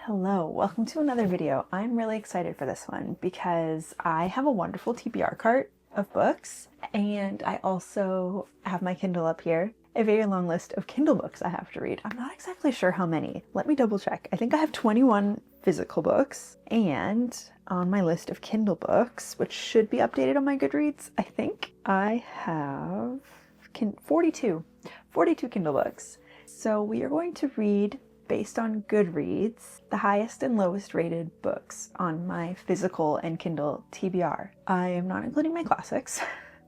Hello, welcome to another video. I'm really excited for this one because I have a wonderful TBR cart of books, and I also have my Kindle up here. A very long list of Kindle books I have to read. I'm not exactly sure how many. Let me double check. I think I have 21 physical books, and on my list of Kindle books, which should be updated on my Goodreads, I think I have 42 Kindle books. So we are going to read, based on Goodreads, the highest and lowest rated books on my physical and Kindle TBR. I am not including my classics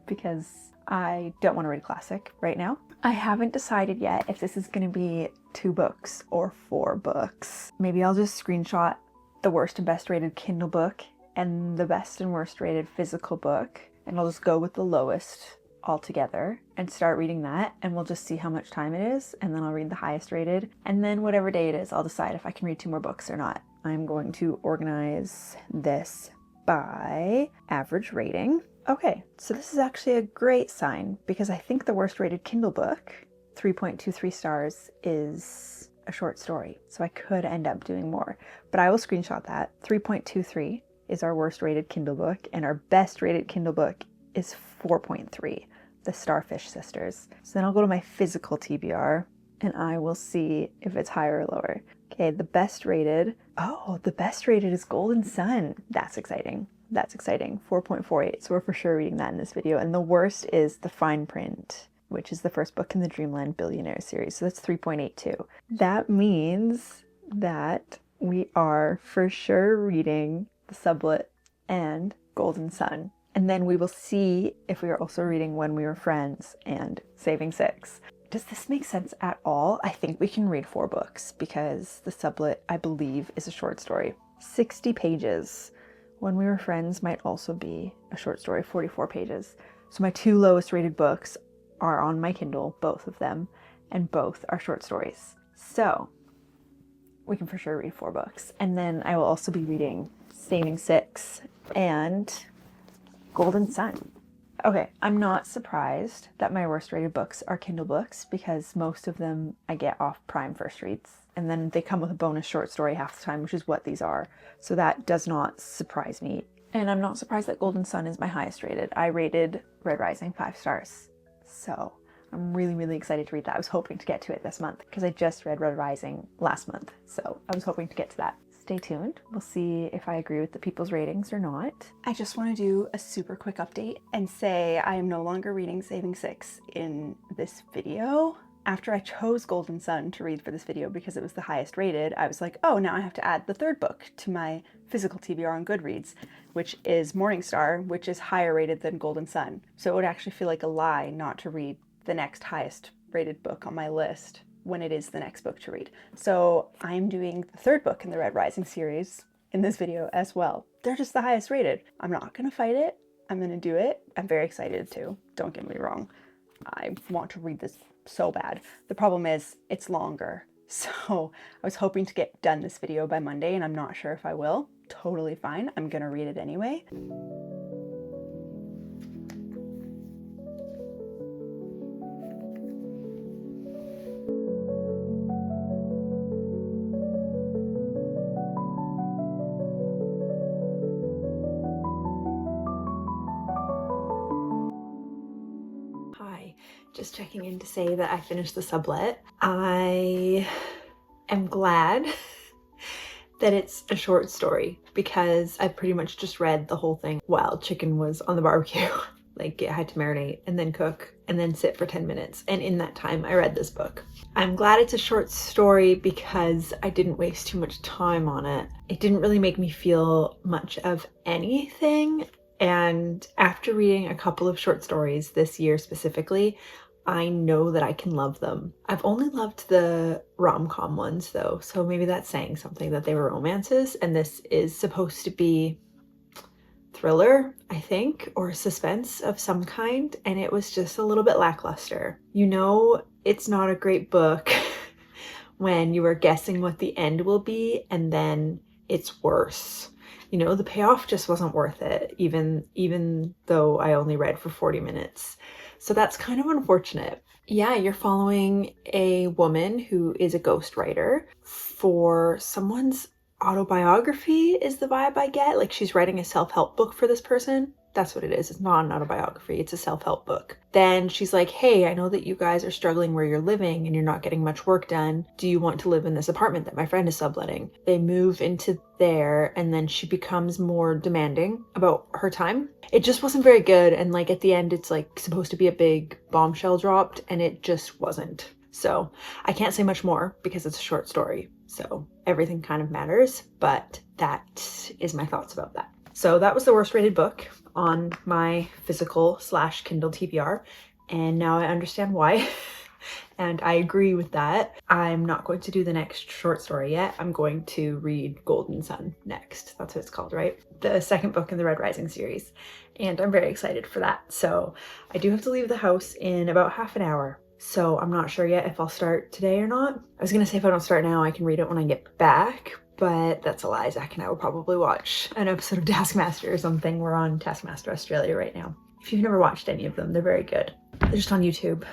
because I don't want to read a classic right now. I haven't decided yet if this is going to be 2 books or 4 books. Maybe I'll just screenshot the worst and best rated Kindle book and the best and worst rated physical book, and I'll just go with the lowest all together and start reading that, and we'll just see how much time it is, and then I'll read the highest rated, and then whatever day it is, I'll decide if I can read 2 more books or not. I'm going to organize this by average rating. Okay, so this is actually a great sign because I think the worst rated Kindle book, 3.23 stars, is a short story, so I could end up doing more, but I will screenshot that. 3.23 is our worst rated Kindle book, and our best rated Kindle book is 4.3. The Starfish Sisters. So then I'll go to my physical TBR and I will see if it's higher or lower. Okay, the best rated. Oh, the best rated is Golden Sun. That's exciting. That's exciting. 4.48. So we're for sure reading that in this video. And the worst is The Fine Print, which is the first book in the Dreamland Billionaire series. So that's 3.82. That means that we are for sure reading The Sublet and Golden Sun. And then we will see if we are also reading When We Were Friends and Saving Six. Does this make sense at all? I think we can read 4 books because The Sublet, I believe, is a short story. 60 pages. When We Were Friends might also be a short story, 44 pages. So my 2 lowest rated books are on my Kindle, both of them, and both are short stories. So we can for sure read 4 books. And then I will also be reading Saving Six and Golden Sun. Okay, I'm not surprised that my worst rated books are Kindle books because most of them I get off Prime First Reads, and then they come with a bonus short story half the time, which is what these are. So that does not surprise me. And I'm not surprised that Golden Sun is my highest rated. I rated Red Rising 5 stars. So I'm really excited to read that. I was hoping to get to it this month because I just read Red Rising last month. So I was hoping to get to that. Stay tuned. We'll see if I agree with the people's ratings or not. I just want to do a super quick update and say I am no longer reading Saving Six in this video. After I chose Golden Sun to read for this video because it was the highest rated, I was like, oh, now I have to add the 3rd book to my physical TBR on Goodreads, which is Morningstar, which is higher rated than Golden Sun. So it would actually feel like a lie not to read the next highest rated book on my list when it is the next book to read. So I'm doing the 3rd book in the Red Rising series in this video as well. They're just the highest rated. I'm not gonna fight it. I'm gonna do it. I'm very excited too. Don't get me wrong. I want to read this so bad. The problem is it's longer. So I was hoping to get done this video by Monday and I'm not sure if I will. Totally fine. I'm gonna read it anyway. Just checking in to say that I finished The Sublet. I am glad that it's a short story because I pretty much just read the whole thing while chicken was on the barbecue. Like, it had to marinate and then cook and then sit for 10 minutes. And in that time, I read this book. I'm glad it's a short story because I didn't waste too much time on it. It didn't really make me feel much of anything. And after reading a couple of short stories this year specifically, I know that I can love them. I've only loved the rom-com ones though, so maybe that's saying something that they were romances, and this is supposed to be thriller, I think, or suspense of some kind, and it was just a little bit lackluster. You know, it's not a great book when you are guessing what the end will be and then it's worse. You know, the payoff just wasn't worth it, even though I only read for 40 minutes. So that's kind of unfortunate. Yeah, you're following a woman who is a ghostwriter for someone's autobiography is the vibe I get. Like she's writing a self-help book for this person. That's what it is. It's not an autobiography. It's a self-help book. Then she's like, hey, I know that you guys are struggling where you're living and you're not getting much work done. Do you want to live in this apartment that my friend is subletting? They move into there and then she becomes more demanding about her time. It just wasn't very good. And like at the end, it's like supposed to be a big bombshell dropped and it just wasn't. So I can't say much more because it's a short story. So everything kind of matters, but that is my thoughts about that. So that was the worst rated book on my physical/Kindle TBR. And now I understand why. And I agree with that. I'm not going to do the next short story yet. I'm going to read Golden Sun next. That's what it's called, right? The second book in the Red Rising series. And I'm very excited for that. So I do have to leave the house in about half an hour. So I'm not sure yet if I'll start today or not. I was gonna say if I don't start now, I can read it when I get back, but that's a lie. Zach and I will probably watch an episode of Taskmaster or something. We're on Taskmaster Australia right now. If you've never watched any of them, they're very good. They're just on YouTube.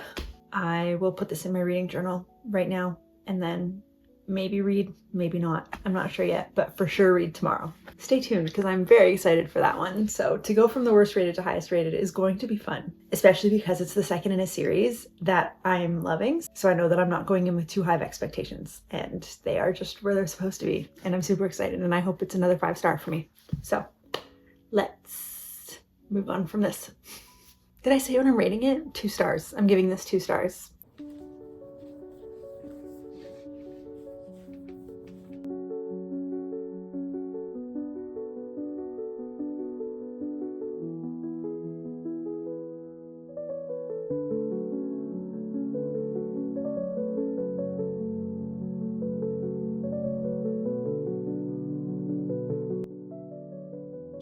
I will put this in my reading journal right now and then maybe read, maybe not. I'm not sure yet, but for sure read tomorrow. Stay tuned because I'm very excited for that one. So to go from the worst rated to highest rated is going to be fun, especially because it's the second in a series that I'm loving. So I know that I'm not going in with too high of expectations and they are just where they're supposed to be. And I'm super excited and I hope it's another 5-star for me. So let's move on from this. Did I say when I'm rating it? 2 stars. I'm giving this 2 stars.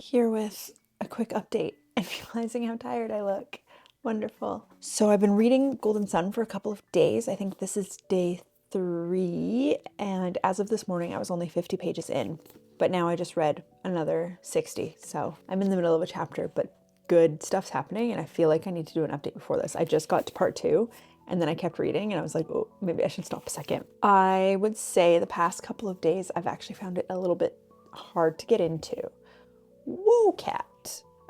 Here with a quick update and realizing how tired I look. Wonderful. So I've been reading Golden Sun for a couple of days. I think this is day 3, and as of this morning, I was only 50 pages in, but now I just read another 60. So I'm in the middle of a chapter, but good stuff's happening, and I feel like I need to do an update before this. I just got to part 2, and then I kept reading, and I was like, oh, maybe I should stop a second. I would say the past couple of days, I've actually found it a little bit hard to get into. Whoa, cat.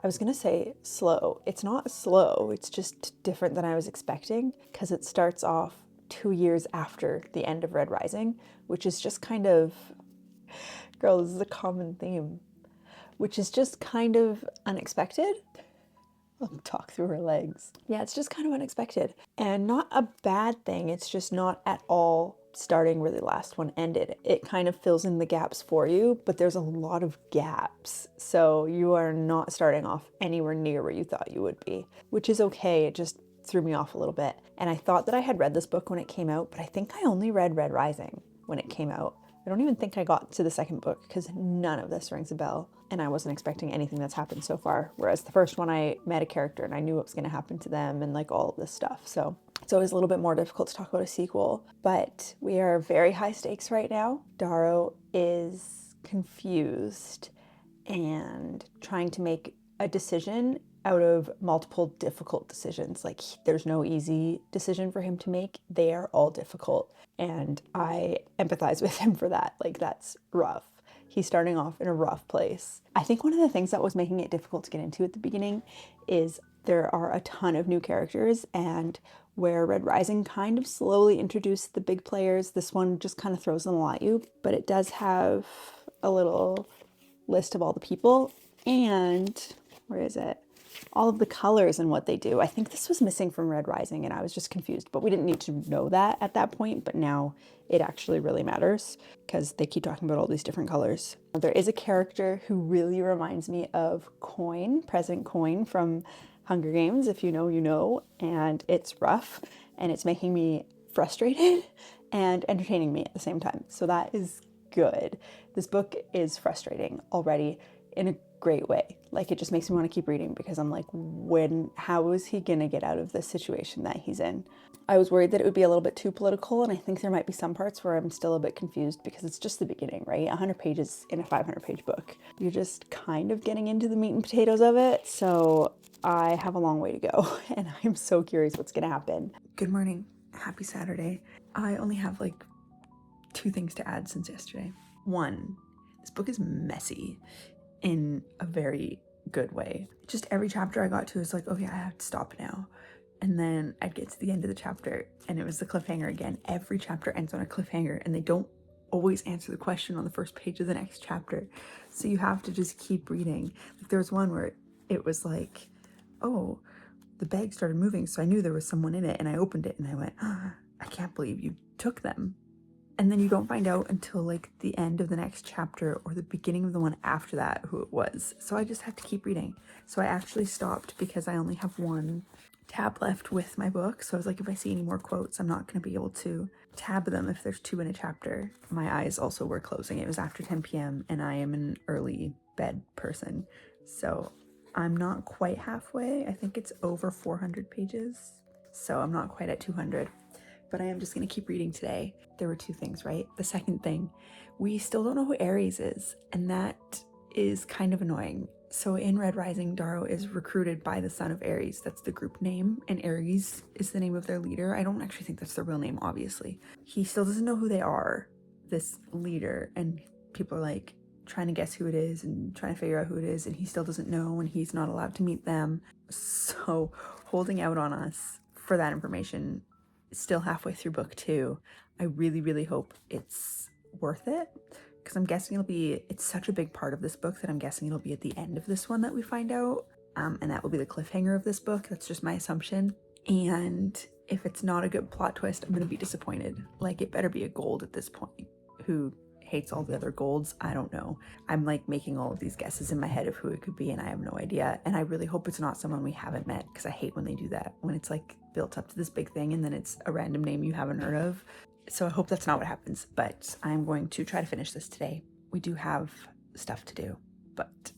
I was gonna say slow. It's not slow, it's just different than I was expecting because it starts off 2 years after the end of Red Rising, which is just kind of, girl, this is a common theme, which is just kind of unexpected. I'll talk through her legs. Yeah, it's just kind of unexpected and not a bad thing. It's just not at all starting where the last one ended. It kind of fills in the gaps for you, but there's a lot of gaps. So you are not starting off anywhere near where you thought you would be, which is okay. It just threw me off a little bit. And I thought that I had read this book when it came out, but I think I only read Red Rising when it came out. I don't even think I got to the second book because none of this rings a bell. And I wasn't expecting anything that's happened so far. Whereas the first one, I met a character and I knew what was going to happen to them and like all of this stuff. So it's always a little bit more difficult to talk about a sequel. But we are very high stakes right now. Darrow is confused and trying to make a decision out of multiple difficult decisions. Like there's no easy decision for him to make. They are all difficult. And I empathize with him for that. Like that's rough. He's starting off in a rough place. I think one of the things that was making it difficult to get into at the beginning is there are a ton of new characters, and where Red Rising kind of slowly introduced the big players, this one just kind of throws them all at you, but it does have a little list of all the people and, where is it? All of the colors and what they do. I think this was missing from Red Rising and I was just confused, but we didn't need to know that at that point, but now it actually really matters because they keep talking about all these different colors. There is a character who really reminds me of Coin, President Coin from Hunger Games. If you know, you know, and it's rough and it's making me frustrated and entertaining me at the same time. So that is good. This book is frustrating already in a great way. Like it just makes me want to keep reading because I'm like, how is he gonna get out of this situation that he's in? I was worried that it would be a little bit too political, and I think there might be some parts where I'm still a bit confused because it's just the beginning, right? 100 pages in a 500-page book. You're just kind of getting into the meat and potatoes of it, so I have a long way to go, and I'm so curious what's gonna happen. Good morning. Happy Saturday. I only have like 2 things to add since yesterday. One, This book is messy in a very good way. Just every chapter I got to is like, okay, I have to stop now. And then I'd get to the end of the chapter and it was the cliffhanger again. Every chapter ends on a cliffhanger and they don't always answer the question on the first page of the next chapter. So you have to just keep reading. Like there was one where it was like, oh, the bag started moving, so I knew there was someone in it, and I opened it and I went, oh, I can't believe you took them. And then you don't find out until like the end of the next chapter or the beginning of the one after that who it was. So I just have to keep reading. So I actually stopped because I only have one tab left with my book. So I was like, if I see any more quotes, I'm not going to be able to tab them if there's 2 in a chapter. My eyes also were closing. It was after 10 p.m. and I am an early bed person. So I'm not quite halfway. I think it's over 400 pages. So I'm not quite at 200. But I am just going to keep reading today. There were 2 things, right? The second thing, we still don't know who Aries is, and that is kind of annoying. So in Red Rising, Darrow is recruited by the son of Aries. That's the group name, and Aries is the name of their leader. I don't actually think that's their real name, obviously. He still doesn't know who they are, this leader, and people are like trying to guess who it is and trying to figure out who it is, and he still doesn't know, and he's not allowed to meet them. So holding out on us for that information, still halfway through book 2. I really, really hope it's worth it, because I'm guessing it's such a big part of this book that I'm guessing it'll be at the end of this one that we find out, and that will be the cliffhanger of this book. That's just my assumption. And if it's not a good plot twist, I'm gonna be disappointed. Like, it better be a gold at this point. Who hates all the other golds? I don't know. I'm like making all of these guesses in my head of who it could be, and I have no idea. And I really hope it's not someone we haven't met, because I hate when they do that, when it's like built up to this big thing and then it's a random name you haven't heard of. So I hope that's not what happens, but I'm going to try to finish this today. We do have stuff to do, but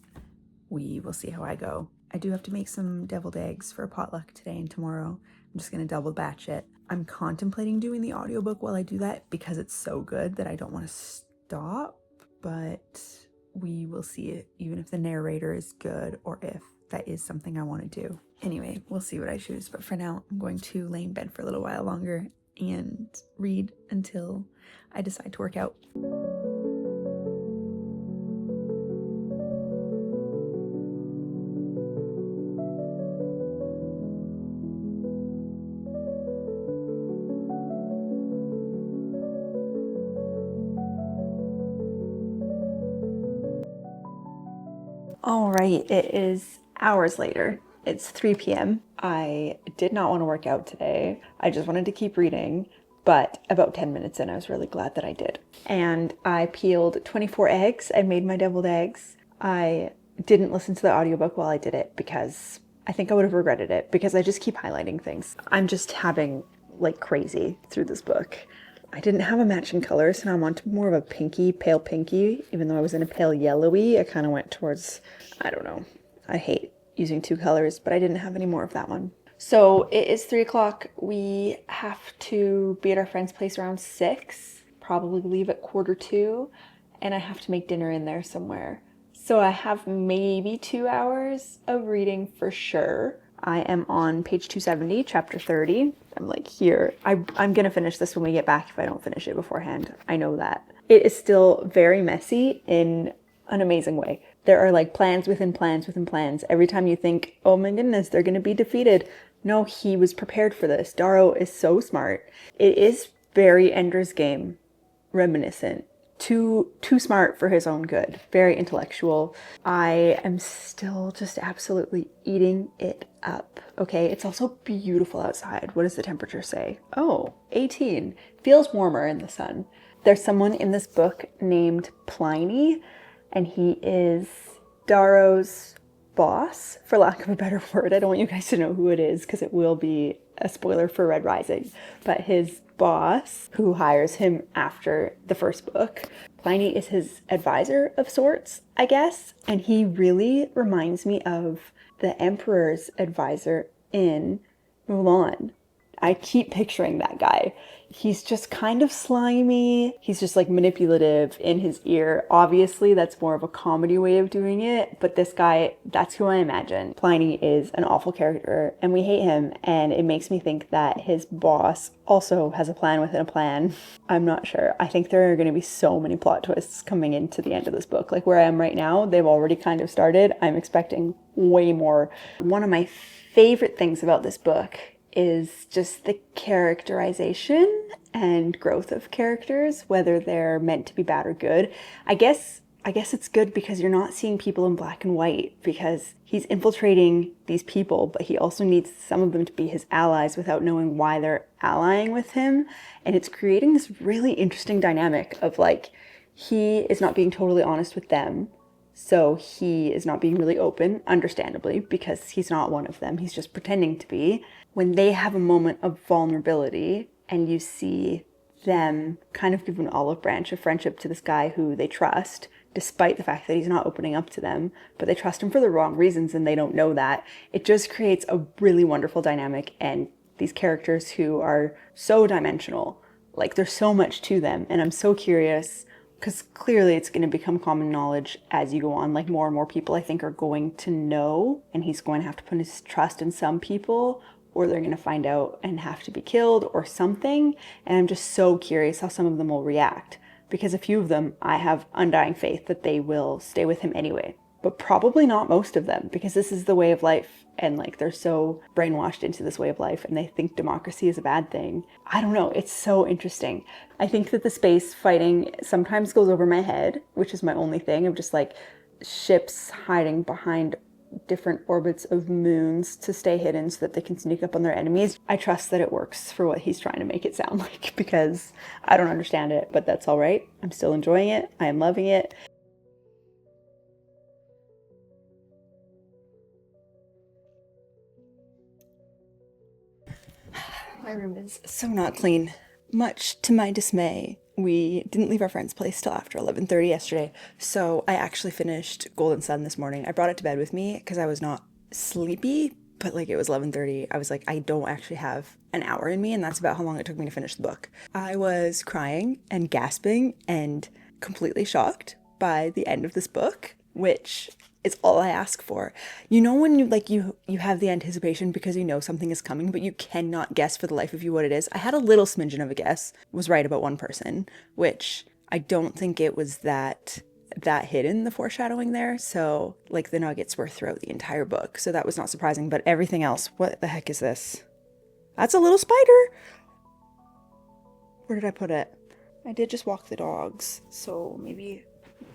we will see how I go. I do have to make some deviled eggs for a potluck today and tomorrow. I'm just going to double batch it. I'm contemplating doing the audiobook while I do that because it's so good that I don't want to stop, but we will see it, even if the narrator is good or if that is something I want to do. Anyway, we'll see what I choose, but for now, I'm going to lay in bed for a little while longer and read until I decide to work out. All right, it is hours later. It's 3 p.m. I did not want to work out today. I just wanted to keep reading, but about 10 minutes in, I was really glad that I did. And I peeled 24 eggs. I made my deviled eggs. I didn't listen to the audiobook while I did it because I think I would have regretted it, because I just keep highlighting things. I'm just having like crazy through this book. I didn't have a matching color, so now I'm on to more of a pinky, pale pinky. Even though I was in a pale yellowy, I kind of went towards, I don't know. I hate using 2 colors, but I didn't have any more of that one. So it is 3 o'clock. We have to be at our friend's place around 6, probably leave at 1:45, and I have to make dinner in there somewhere. So I have maybe 2 hours of reading for sure. I am on page 270, chapter 30. I'm like here. I'm going to finish this when we get back if I don't finish it beforehand. I know that. It is still very messy in an amazing way. There are like plans within plans within plans. Every time you think, oh my goodness, they're going to be defeated. No, he was prepared for this. Darrow is so smart. It is very Ender's Game reminiscent. Too smart for his own good. Very intellectual. I am still just absolutely eating it up. Okay, it's also beautiful outside. What does the temperature say? Oh, 18. Feels warmer in the sun. There's someone in this book named Pliny, and he is Darrow's boss, for lack of a better word. I don't want you guys to know who it is because it will be a spoiler for Red Rising. But his boss, who hires him after the first book, Pliny is his advisor of sorts, I guess. And he really reminds me of the Emperor's advisor in Mulan. I keep picturing that guy. He's just kind of slimy. He's just like manipulative in his ear. Obviously, that's more of a comedy way of doing it, but this guy, that's who I imagine. Pliny is an awful character and we hate him, and it makes me think that his boss also has a plan within a plan. I'm not sure. I think there are going to be so many plot twists coming into the end of this book. Like where I am right now, they've already kind of started. I'm expecting way more. One of my favorite things about this book is just the characterization and growth of characters, whether they're meant to be bad or good. I guess it's good because you're not seeing people in black and white, because he's infiltrating these people, but he also needs some of them to be his allies without knowing why they're allying with him. And it's creating this really interesting dynamic of like, he is not being totally honest with them. So he is not being really open, understandably, because he's not one of them. He's just pretending to be. When they have a moment of vulnerability and you see them kind of give an olive branch of friendship to this guy who they trust, despite the fact that he's not opening up to them, but they trust him for the wrong reasons and they don't know that, it just creates a really wonderful dynamic. And these characters who are so dimensional, like there's so much to them, and I'm so curious because clearly it's going to become common knowledge as you go on. Like more and more people I think are going to know, and he's going to have to put his trust in some people, or they're going to find out and have to be killed or something. And I'm just so curious how some of them will react, because a few of them I have undying faith that they will stay with him anyway, but probably not most of them, because this is the way of life, and like they're so brainwashed into this way of life and they think democracy is a bad thing. I don't know, it's so interesting. I think that the space fighting sometimes goes over my head, which is my only thing of just like ships hiding behind different orbits of moons to stay hidden so that they can sneak up on their enemies. I trust that it works for what he's trying to make it sound like, because I don't understand it, but that's all right. I'm still enjoying it. I am loving it. My room is so not clean. Much to my dismay, we didn't leave our friend's place till after 11:30 yesterday, so I actually finished Golden Sun this morning. I brought it to bed with me because I was not sleepy, but like it was 11:30. I was like, I don't actually have an hour in me, and that's about how long it took me to finish the book. I was crying and gasping and completely shocked by the end of this book, which is all I ask for. You know when you have the anticipation because you know something is coming, but you cannot guess for the life of you what it is. I had a little smidgen of a guess, was right about one person, which I don't think it was that hidden, the foreshadowing there. So like the nuggets were throughout the entire book, so that was not surprising. But everything else, what the heck is this? That's a little spider. Where did I put it? I did just walk the dogs, so maybe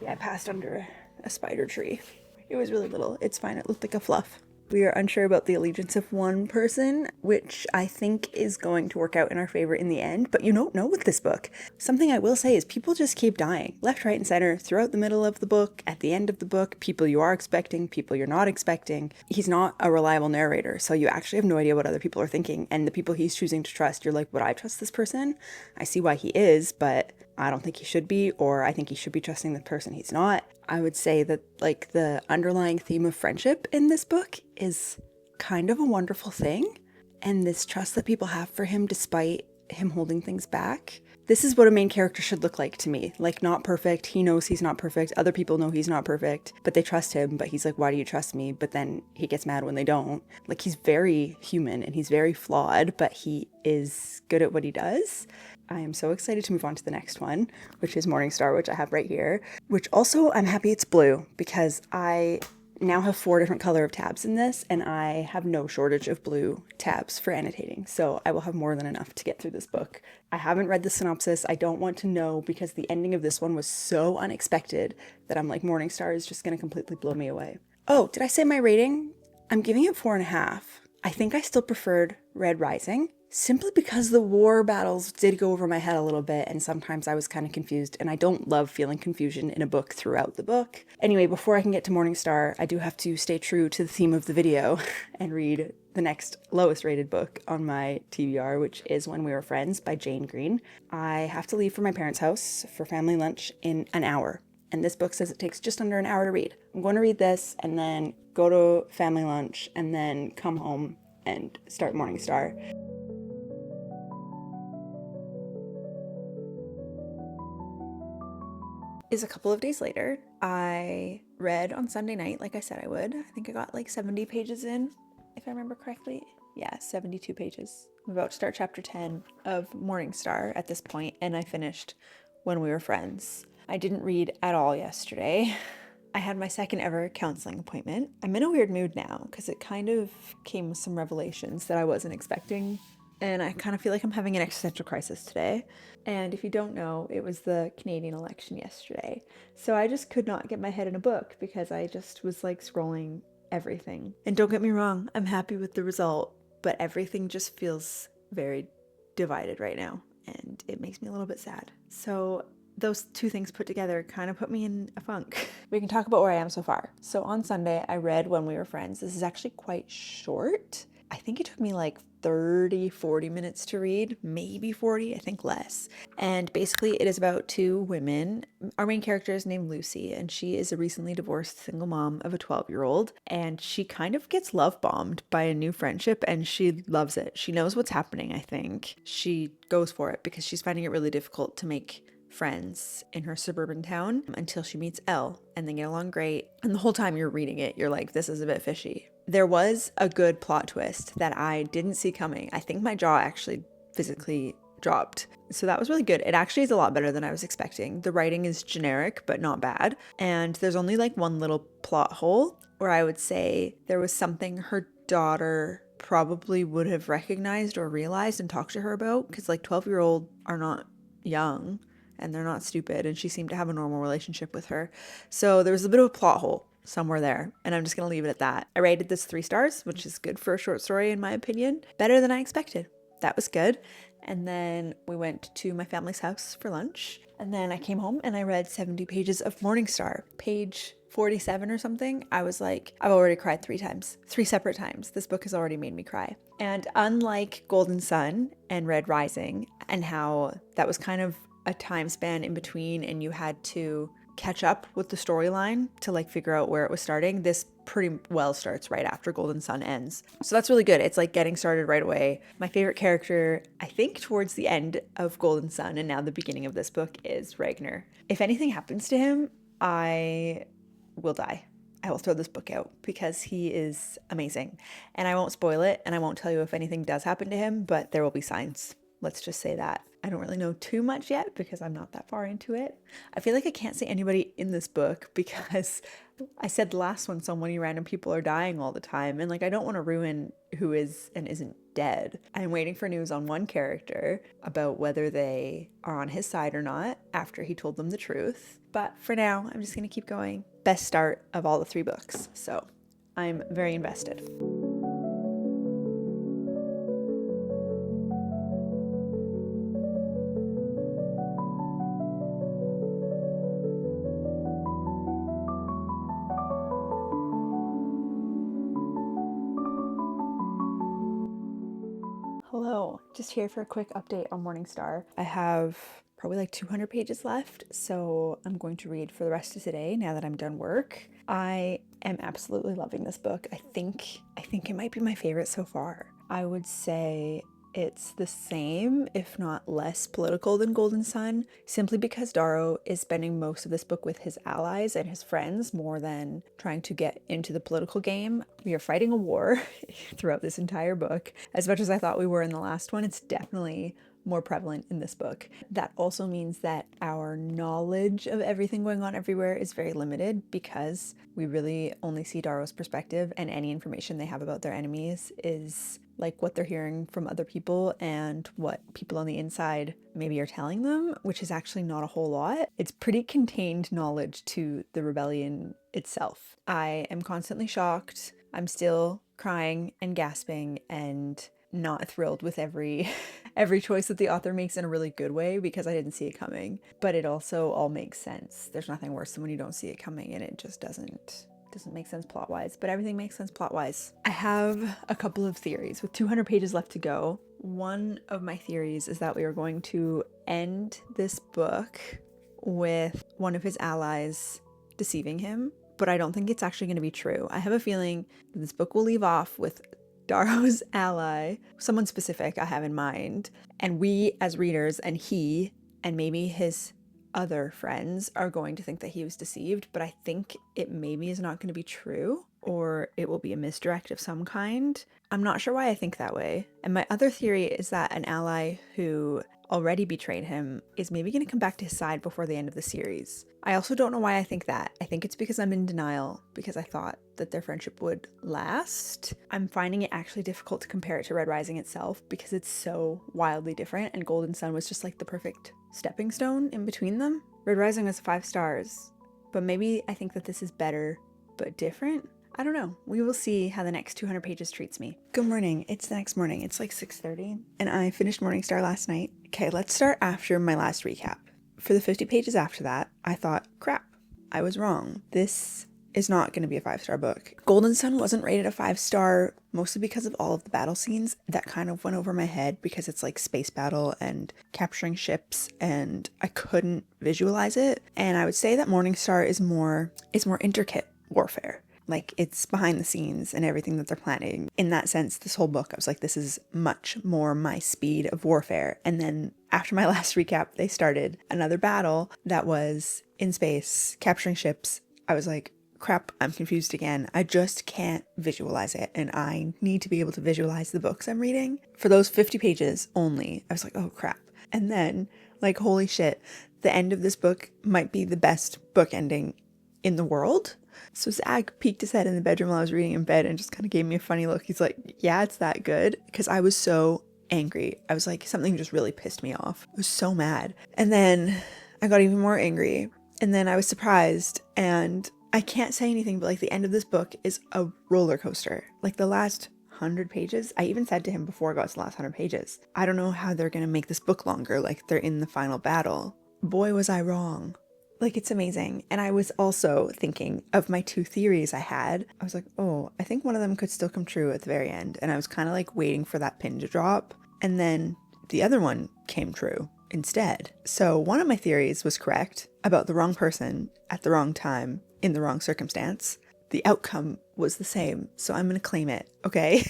I passed under a spider tree. It was really little. It's fine. It looked like a fluff. We are unsure about the allegiance of one person, which I think is going to work out in our favor in the end. But you don't know with this book. Something I will say is people just keep dying. Left, right, and center, throughout the middle of the book, at the end of the book, people you are expecting, people you're not expecting. He's not a reliable narrator, so you actually have no idea what other people are thinking. And the people he's choosing to trust, you're like, would I trust this person? I see why he is, but I don't think he should be, or I think he should be trusting the person he's not. I would say that like the underlying theme of friendship in this book is kind of a wonderful thing. And this trust that people have for him despite him holding things back. This is what a main character should look like to me. Like not perfect. He knows he's not perfect. Other people know he's not perfect, but they trust him. But he's like, why do you trust me? But then he gets mad when they don't. Like he's very human and he's very flawed, but he is good at what he does. I am so excited to move on to the next one, which is Morningstar, which I have right here, which also I'm happy it's blue because I now have 4 different color of tabs in this, and I have no shortage of blue tabs for annotating, so I will have more than enough to get through this book. I haven't read the synopsis. I don't want to know because the ending of this one was so unexpected that I'm like, Morningstar is just going to completely blow me away. Oh, did I say my rating? I'm giving it 4.5. I think I still preferred Red Rising, simply because the war battles did go over my head a little bit, and sometimes I was kind of confused, and I don't love feeling confusion in a book throughout the book. Anyway, before I can get to Morningstar, I do have to stay true to the theme of the video and read the next lowest rated book on my TBR, which is When We Were Friends by Jane Green. I have to leave for my parents' house for family lunch in an hour, and this book says it takes just under an hour to read. I'm going to read this and then go to family lunch and then come home and start Morningstar. is a couple of days later. I read on Sunday night, like I said I would. I think I got like 70 pages in, if I remember correctly. Yeah, 72 pages. I'm about to start chapter 10 of Morningstar at this point, and I finished When We Were Friends. I didn't read at all yesterday. I had my second ever counseling appointment. I'm in a weird mood now because it kind of came with some revelations that I wasn't expecting. And I kind of feel like I'm having an existential crisis today. And if you don't know, it was the Canadian election yesterday. So I just could not get my head in a book because I just was like scrolling everything. And don't get me wrong, I'm happy with the result, but everything just feels very divided right now. And it makes me a little bit sad. So those two things put together kind of put me in a funk. We can talk about where I am so far. So on Sunday, I read When We Were Friends. This is actually quite short. I think it took me like 30, 40 minutes to read, maybe 40, I think less. And basically, it is about two women. Our main character is named Lucy, and she is a recently divorced single mom of a 12-year-old. And she kind of gets love bombed by a new friendship, and she loves it. She knows what's happening, I think. She goes for it because she's finding it really difficult to make friends in her suburban town until she meets Elle, and they get along great. And the whole time you're reading it, you're like, this is a bit fishy. There was a good plot twist that I didn't see coming. I think my jaw actually physically dropped. So that was really good. It actually is a lot better than I was expecting. The writing is generic, but not bad. And there's only like one little plot hole where I would say there was something her daughter probably would have recognized or realized and talked to her about, because like 12-year-old are not young and they're not stupid, and she seemed to have a normal relationship with her. So there was a bit of a plot hole somewhere there, and I'm just gonna leave it at that. I rated this 3 stars, which is good for a short story in my opinion. Better than I expected. That was good. And then we went to my family's house for lunch, and then I came home and I read 70 pages of Morningstar. Page 47 or something, I was like, I've already cried 3 times, 3 separate times. This book has already made me cry. And unlike Golden Sun and Red Rising, and how that was kind of a time span in between and you had to catch up with the storyline to like figure out where it was starting, this pretty well starts right after Golden Sun ends. So that's really good. It's like getting started right away. My favorite character, I think towards the end of Golden Sun and now the beginning of this book, is Ragnar. If anything happens to him, I will die. I will throw this book out because he is amazing. And I won't spoil it, and I won't tell you if anything does happen to him, but there will be signs. Let's just say that. I don't really know too much yet because I'm not that far into it. I feel like I can't say anybody in this book because I said the last one, so many random people are dying all the time. And like, I don't want to ruin who is and isn't dead. I'm waiting for news on one character about whether they are on his side or not after he told them the truth. But for now, I'm just going to keep going. Best start of all the 3 books. So I'm very invested. Hello, just here for a quick update on Morningstar. I have probably like 200 pages left, so I'm going to read for the rest of today now that I'm done work. I am absolutely loving this book. I think it might be my favorite so far. I would say it's the same, if not less political than Golden Sun, simply because Darrow is spending most of this book with his allies and his friends more than trying to get into the political game. We are fighting a war throughout this entire book. As much as I thought we were in the last one, it's definitely more prevalent in this book. That also means that our knowledge of everything going on everywhere is very limited because we really only see Darrow's perspective, and any information they have about their enemies is like what they're hearing from other people and what people on the inside maybe are telling them, which is actually not a whole lot. It's pretty contained knowledge to the rebellion itself. I am constantly shocked. I'm still crying and gasping and not thrilled with every choice that the author makes in a really good way because I didn't see it coming. But it also all makes sense. There's nothing worse than when you don't see it coming and it just doesn't make sense plot-wise, but everything makes sense plot-wise. I have a couple of theories. With 200 pages left to go, one of my theories is that we are going to end this book with one of his allies deceiving him, but I don't think it's actually going to be true. I have a feeling that this book will leave off with Darrow's ally, someone specific I have in mind, and we as readers and he and maybe his other friends are going to think that he was deceived, but I think it maybe is not going to be true, or it will be a misdirect of some kind. I'm not sure why I think that way. And my other theory is that an ally who already betrayed him is maybe going to come back to his side before the end of the series. I also don't know why I think that. I think it's because I'm in denial, because I thought that their friendship would last. I'm finding it actually difficult to compare it to Red Rising itself because it's so wildly different, and Golden Sun was just like the perfect stepping stone in between them. Red Rising was 5 stars, but maybe I think that this is better but different. I don't know. We will see how the next 200 pages treats me. Good morning. It's the next morning. It's like 6:30 and I finished Morningstar last night. Okay, let's start after my last recap. For the 50 pages after that, I thought, crap, I was wrong. This is not going to be a 5-star book. Golden Sun wasn't rated a 5-star, mostly because of all of the battle scenes that kind of went over my head because it's like space battle and capturing ships, and I couldn't visualize it. And I would say that Morningstar is more intricate warfare. Like, it's behind the scenes and everything that they're planning. In that sense, this whole book, I was like, this is much more my speed of warfare. And then after my last recap, they started another battle that was in space, capturing ships. I was like, crap, I'm confused again. I just can't visualize it. And I need to be able to visualize the books I'm reading. For those 50 pages only, I was like, oh crap. And then, like, holy shit, the end of this book might be the best book ending in the world. So Zach peeked his head in the bedroom while I was reading in bed and just kind of gave me a funny look. He's like, yeah, it's that good. Because I was so angry. I was like, something just really pissed me off. I was so mad. And then I got even more angry. And then I was surprised. And I can't say anything, but like, the end of this book is a roller coaster. Like, the last 100 pages, I even said to him before I got to the last 100 pages, I don't know how they're going to make this book longer. Like, they're in the final battle. Boy, was I wrong. Like, it's amazing. And I was also thinking of my 2 theories I had. I was like, oh, I think one of them could still come true at the very end. And I was kind of like waiting for that pin to drop. And then the other one came true instead. So one of my theories was correct about the wrong person at the wrong time in the wrong circumstance. The outcome was the same. So I'm going to claim it, okay?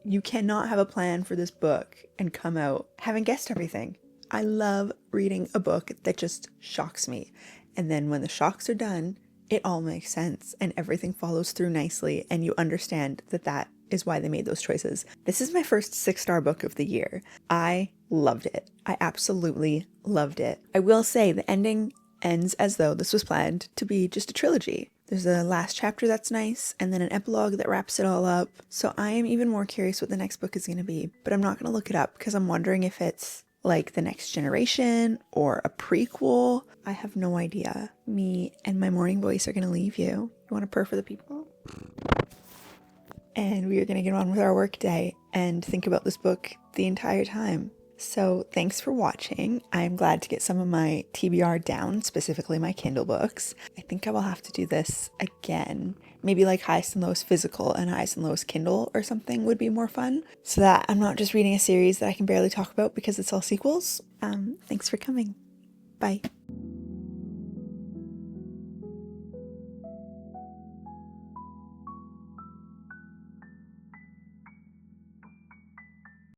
You cannot have a plan for this book and come out having guessed everything. I love reading a book that just shocks me. And then when the shocks are done, it all makes sense and everything follows through nicely, and you understand that that is why they made those choices. This is my first 6-star book of the year. I loved it. I absolutely loved it. I will say the ending ends as though this was planned to be just a trilogy. There's a last chapter that's nice, and then an epilogue that wraps it all up. So I am even more curious what the next book is going to be, but I'm not going to look it up because I'm wondering if it's like the next generation or a prequel. I have no idea. Me and my morning voice are going to leave you. You want to purr for the people? And we are going to get on with our work day and think about this book the entire time. So thanks for watching. I'm glad to get some of my TBR down, specifically my Kindle books. I think I will have to do this again. Maybe like highest and lowest physical and highest and lowest Kindle or something would be more fun, so that I'm not just reading a series that I can barely talk about because it's all sequels. Thanks for coming. Bye.